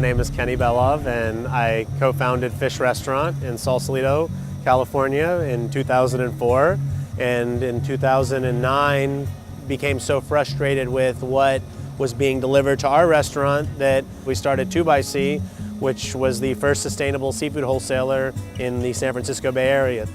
My name is Kenny Belov, and I co-founded Fish Restaurant in Sausalito, California in 2004. And in 2009, became so frustrated with what was being delivered to our restaurant that we started 2xC, which was the first sustainable seafood wholesaler in the San Francisco Bay Area.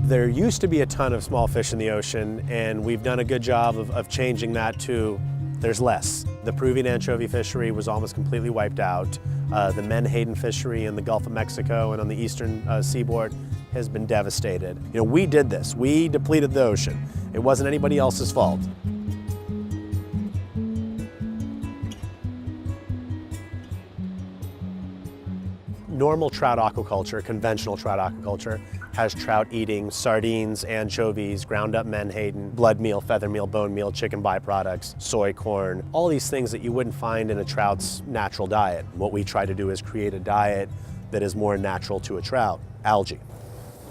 There used to be a ton of small fish in the ocean, and we've done a good job of changing that to there's less. The Peruvian anchovy fishery was almost completely wiped out. The Menhaden fishery in the Gulf of Mexico and on the eastern seaboard has been devastated. You know, we did this. We depleted the ocean. It wasn't anybody else's fault. Normal trout aquaculture, conventional trout aquaculture, has trout eating sardines, anchovies, ground up menhaden, blood meal, feather meal, bone meal, chicken byproducts, soy, corn, all these things that you wouldn't find in a trout's natural diet. What we try to do is create a diet that is more natural to a trout, algae.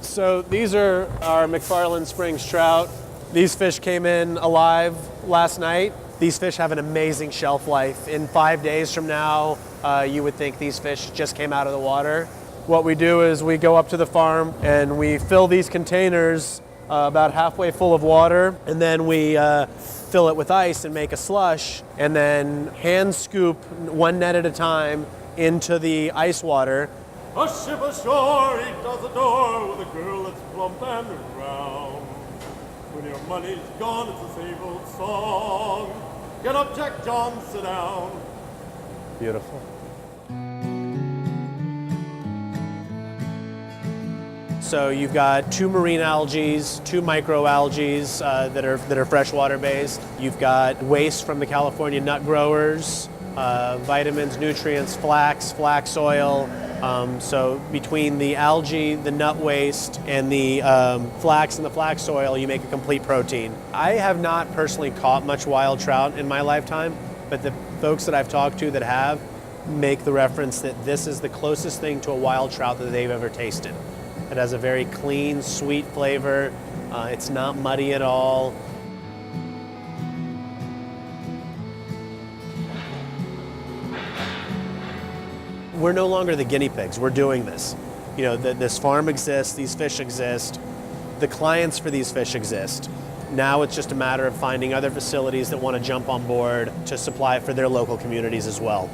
So these are our McFarland Springs trout. These fish came in alive last night. These fish have an amazing shelf life. In 5 days from now, you would think these fish just came out of the water. What we do is we go up to the farm and we fill these containers about halfway full of water, and then we fill it with ice and make a slush, and then hand scoop one net at a time into the ice water. A ship ashore, he does adore with a girl that's plump and round. When your money's gone, it's the same old song. Get up, Jack John, sit down. Beautiful. So you've got 2 marine algae, 2 microalgae that are freshwater based. You've got waste from the California nut growers, vitamins, nutrients, flax oil. So between the algae, the nut waste, and the flax and the flax oil, you make a complete protein. I have not personally caught much wild trout in my lifetime, but the folks that I've talked to that have make the reference that this is the closest thing to a wild trout that they've ever tasted. It has a very clean, sweet flavor. It's not muddy at all. We're no longer the guinea pigs. We're doing this. You know, this farm exists, these fish exist, the clients for these fish exist. Now it's just a matter of finding other facilities that want to jump on board to supply for their local communities as well.